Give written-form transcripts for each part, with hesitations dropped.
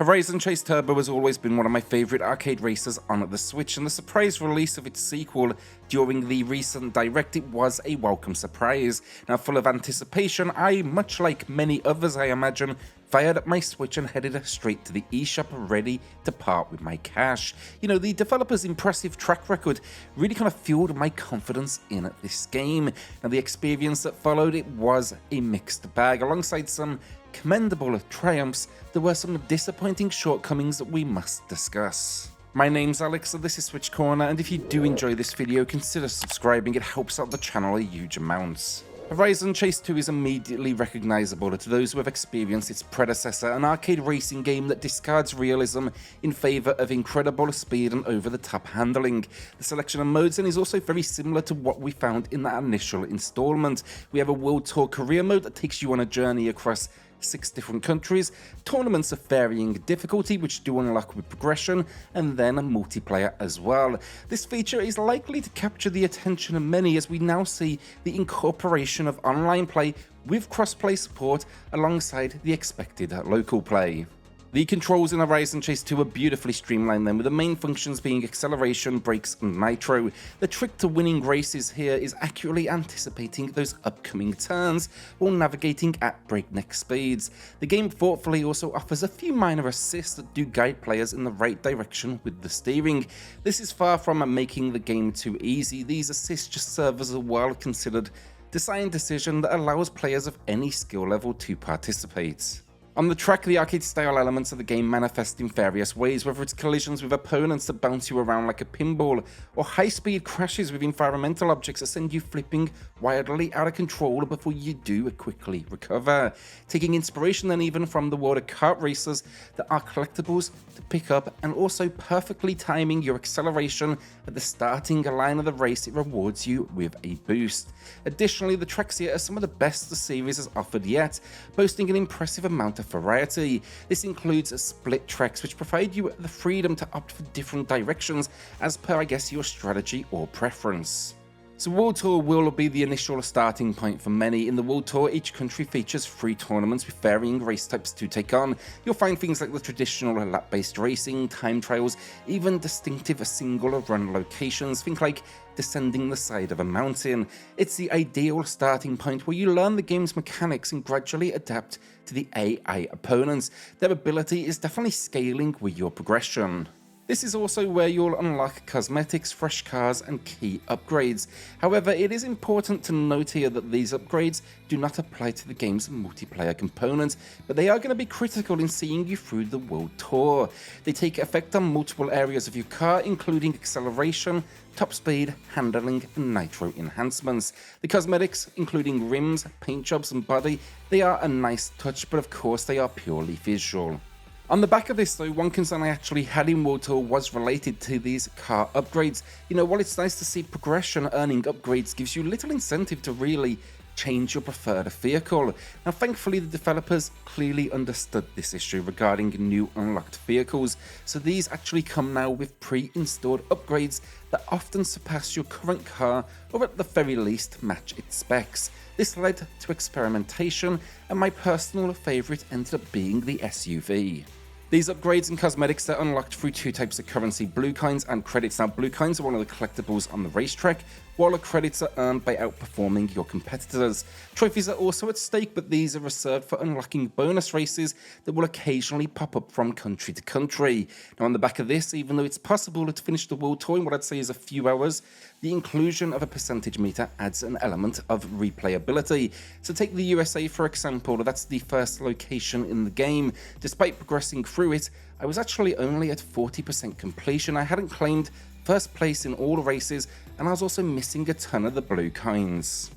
Horizon Chase Turbo has always been one of my favourite arcade racers on the Switch, and the surprise release of its sequel during the recent Direct, it was a welcome surprise. Now, full of anticipation, I, much like many others I imagine, fired up my Switch and headed straight to the eShop ready to part with my cash. You know, the developer's impressive track record really kind of fueled my confidence in this game. Now, the experience that followed, it was a mixed bag. Alongside some commendable triumphs, there were some disappointing shortcomings that we must discuss. My name's Alex, and this is SwitchCorner, and if you do enjoy this video, consider subscribing. It helps out the channel a huge amount. Horizon Chase 2 is immediately recognisable to those who have experienced its predecessor, an arcade racing game that discards realism in favour of incredible speed and over-the-top handling. The selection of modes is also very similar to what we found in that initial instalment. We have a World Tour career mode that takes you on a journey across 6 different countries, tournaments of varying difficulty which do unlock with progression, and then a multiplayer as well. This feature is likely to capture the attention of many as we now see the incorporation of online play with cross-play support alongside the expected local play. The controls in Horizon Chase 2 are beautifully streamlined then, with the main functions being acceleration, brakes and nitro. The trick to winning races here is accurately anticipating those upcoming turns while navigating at breakneck speeds. The game thoughtfully also offers a few minor assists that do guide players in the right direction with the steering. This is far from making the game too easy. These assists just serve as a well-considered design decision that allows players of any skill level to participate. On the track, the arcade-style elements of the game manifest in various ways, whether it's collisions with opponents that bounce you around like a pinball, or high-speed crashes with environmental objects that send you flipping wildly out of control before you do quickly recover. Taking inspiration then even from the world of kart racers, there are collectibles to pick up, and also perfectly timing your acceleration at the starting line of the race, it rewards you with a boost. Additionally, the tracks here are some of the best the series has offered yet, boasting an impressive amount of variety. This includes split tracks which provide you the freedom to opt for different directions as per, I guess, your strategy or preference. So World Tour will be the initial starting point for many. In the World Tour, each country features 3 tournaments with varying race types to take on. You'll find things like the traditional lap-based racing, time trials, even distinctive single-run locations, think like descending the side of a mountain. It's the ideal starting point where you learn the game's mechanics and gradually adapt to the AI opponents. Their ability is definitely scaling with your progression. This is also where you'll unlock cosmetics, fresh cars and key upgrades. However, it is important to note here that these upgrades do not apply to the game's multiplayer components, but they are going to be critical in seeing you through the World Tour. They take effect on multiple areas of your car, including acceleration, top speed, handling and nitro enhancements. The cosmetics, including rims, paint jobs and body, they are a nice touch, but of course they are purely visual. On the back of this though, one concern I actually had in World Tour was related to these car upgrades. You know, while it's nice to see progression, earning upgrades gives you little incentive to really change your preferred vehicle. Now thankfully the developers clearly understood this issue regarding new unlocked vehicles, so these actually come now with pre-installed upgrades that often surpass your current car or at the very least match its specs. This led to experimentation, and my personal favourite ended up being the SUV. These upgrades and cosmetics are unlocked through 2 types of currency, blue coins and credits. Now blue coins are one of the collectibles on the racetrack, while the credits are earned by outperforming your competitors. Trophies are also at stake, but these are reserved for unlocking bonus races that will occasionally pop up from country to country. Now on the back of this, even though it's possible to finish the World Tour in what I'd say is a few hours, the inclusion of a percentage meter adds an element of replayability. So take the USA for example, that's the first location in the game. Despite progressing through it, I was actually only at 40% completion. I hadn't claimed first place in all races, and I was also missing a ton of the blue coins.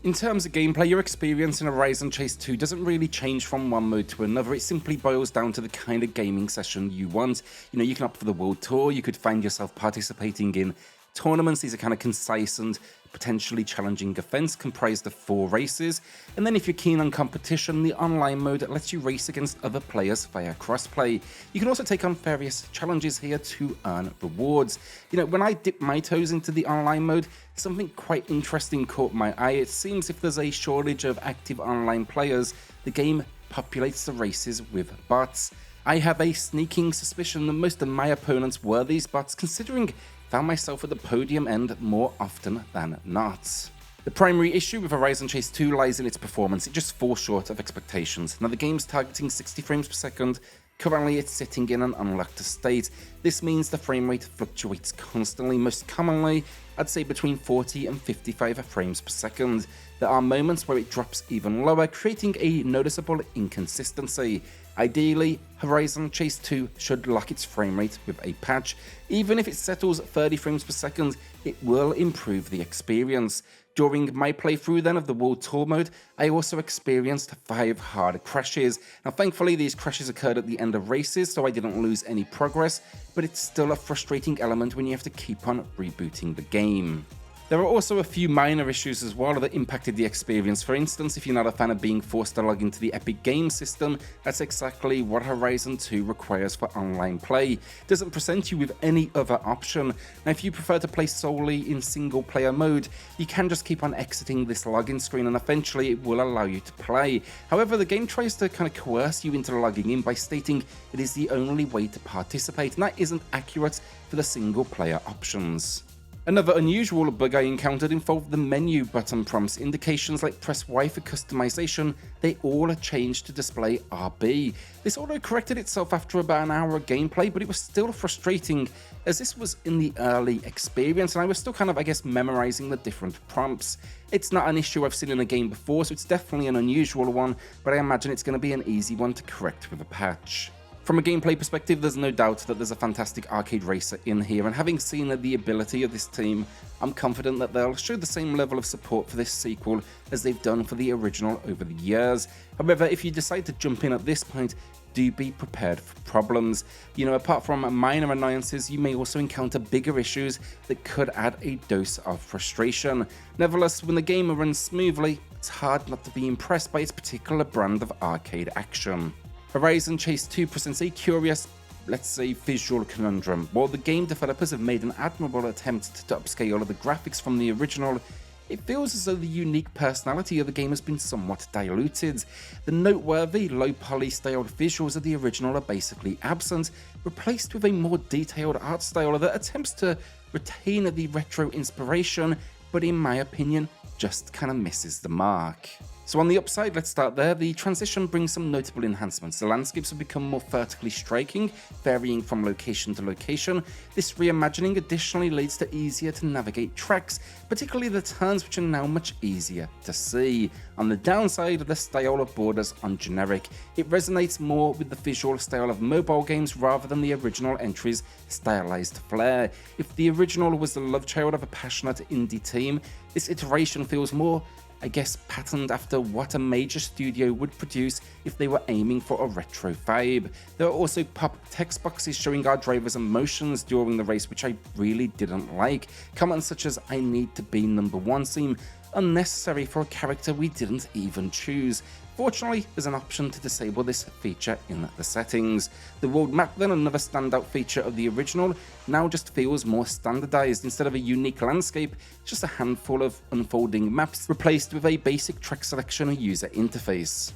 In terms of gameplay, your experience in Horizon Chase 2 doesn't really change from one mode to another. It simply boils down to the kind of gaming session you want. You know, you can opt for the World Tour, you could find yourself participating in tournaments. These are kind of concise and potentially challenging events comprised of 4 races, and then if you're keen on competition, the online mode lets you race against other players via crossplay. You can also take on various challenges here to earn rewards. You know, when I dipped my toes into the online mode, something quite interesting caught my eye. It seems if there's a shortage of active online players, the game populates the races with bots. I have a sneaking suspicion that most of my opponents were these bots, considering I found myself at the podium end more often than not. The primary issue with Horizon Chase 2 lies in its performance. It just falls short of expectations. Now the game's targeting 60 frames per second. Currently it's sitting in an unlocked state. This means the frame rate fluctuates constantly, most commonly I'd say between 40 and 55 frames per second. There are moments where it drops even lower, creating a noticeable inconsistency. Ideally, Horizon Chase 2 should lock its frame rate with a patch. Even if it settles at 30 frames per second, it will improve the experience. During my playthrough then of the World Tour mode, I also experienced 5 hard crashes. Now thankfully these crashes occurred at the end of races, so I didn't lose any progress, but it's still a frustrating element when you have to keep on rebooting the game. There are also a few minor issues as well that impacted the experience. For instance, if you're not a fan of being forced to log into the Epic Games system, that's exactly what Horizon 2 requires for online play. It doesn't present you with any other option. Now if you prefer to play solely in single player mode, you can just keep on exiting this login screen and eventually it will allow you to play. However, the game tries to kind of coerce you into logging in by stating it is the only way to participate, and that isn't accurate for the single player options. Another unusual bug I encountered involved the menu button prompts. Indications like press Y for customization, they all changed to display RB. This auto-corrected itself after about an hour of gameplay, but it was still frustrating as this was in the early experience and I was still kind of, I guess, memorizing the different prompts. It's not an issue I've seen in a game before, so it's definitely an unusual one, but I imagine it's going to be an easy one to correct with a patch. From a gameplay perspective, there's no doubt that there's a fantastic arcade racer in here, and having seen the ability of this team, I'm confident that they'll show the same level of support for this sequel as they've done for the original over the years. However, if you decide to jump in at this point, do be prepared for problems. You know, apart from minor annoyances, you may also encounter bigger issues that could add a dose of frustration. Nevertheless, when the game runs smoothly, it's hard not to be impressed by its particular brand of arcade action. Horizon Chase 2 presents a curious, let's say, visual conundrum. While the game developers have made an admirable attempt to upscale the graphics from the original, it feels as though the unique personality of the game has been somewhat diluted. The noteworthy, low-poly styled visuals of the original are basically absent, replaced with a more detailed art style that attempts to retain the retro inspiration, but in my opinion, just kind of misses the mark. So on the upside, let's start there. The transition brings some notable enhancements. The landscapes have become more vertically striking, varying from location to location. This reimagining additionally leads to easier to navigate tracks, particularly the turns, which are now much easier to see. On the downside, the style of borders on generic. It resonates more with the visual style of mobile games rather than the original entry's stylized flair. If the original was the love child of a passionate indie team, this iteration feels more, I guess, patterned after what a major studio would produce if they were aiming for a retro vibe. There are also pop-up text boxes showing our drivers' emotions during the race, which I really didn't like. Comments such as "I need to be number one" seem unnecessary for a character we didn't even choose. Fortunately, there's an option to disable this feature in the settings. The world map, then, another standout feature of the original, now just feels more standardized. Instead of a unique landscape, it's just a handful of unfolding maps replaced with a basic track selection and user interface.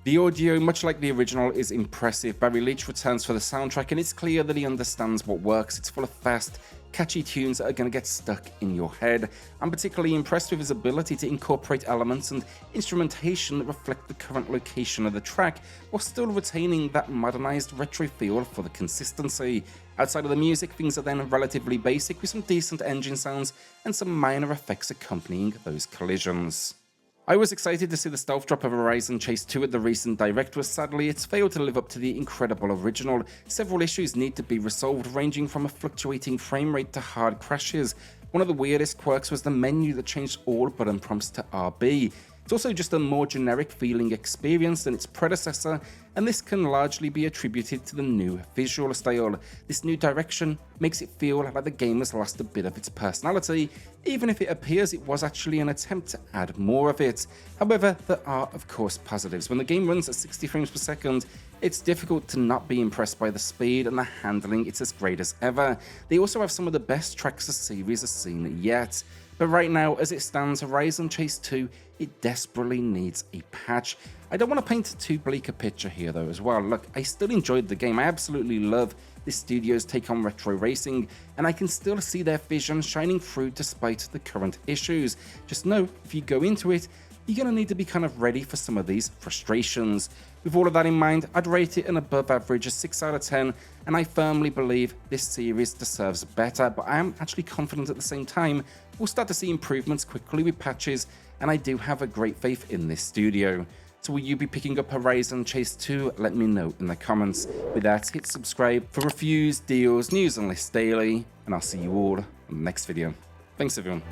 The audio, much like the original, is impressive. Barry Leach returns for the soundtrack, and it's clear that he understands what works. It's full of fast, catchy tunes that are going to get stuck in your head. I'm particularly impressed with his ability to incorporate elements and instrumentation that reflect the current location of the track, while still retaining that modernized retro feel for the consistency. Outside of the music, things are then relatively basic, with some decent engine sounds and some minor effects accompanying those collisions. I was excited to see the stealth drop of Horizon Chase 2 at the recent Direct, but sadly it's failed to live up to the incredible original. Several issues need to be resolved, ranging from a fluctuating frame rate to hard crashes. One of the weirdest quirks was the menu that changed all button prompts to RB. It's also just a more generic feeling experience than its predecessor, and this can largely be attributed to the new visual style. This new direction makes it feel like the game has lost a bit of its personality, even if it appears it was actually an attempt to add more of it. However, there are of course positives. When the game runs at 60 frames per second, it's difficult to not be impressed by the speed, and the handling, it's as great as ever. They also have some of the best tracks the series has seen yet. But right now, as it stands, Horizon Chase 2, it desperately needs a patch. I don't want to paint too bleak a picture here though as well. Look, I still enjoyed the game. I absolutely love this studio's take on retro racing, and I can still see their vision shining through despite the current issues. Just know, if you go into it, you're going to need to be kind of ready for some of these frustrations. With all of that in mind, I'd rate it an above average, a 6 out of 10, and I firmly believe this series deserves better, but I am actually confident at the same time we'll start to see improvements quickly with patches, and I do have a great faith in this studio. So will you be picking up Horizon Chase 2? Let me know in the comments. With that, hit subscribe for reviews, deals, news and lists daily, and I'll see you all in the next video. Thanks everyone.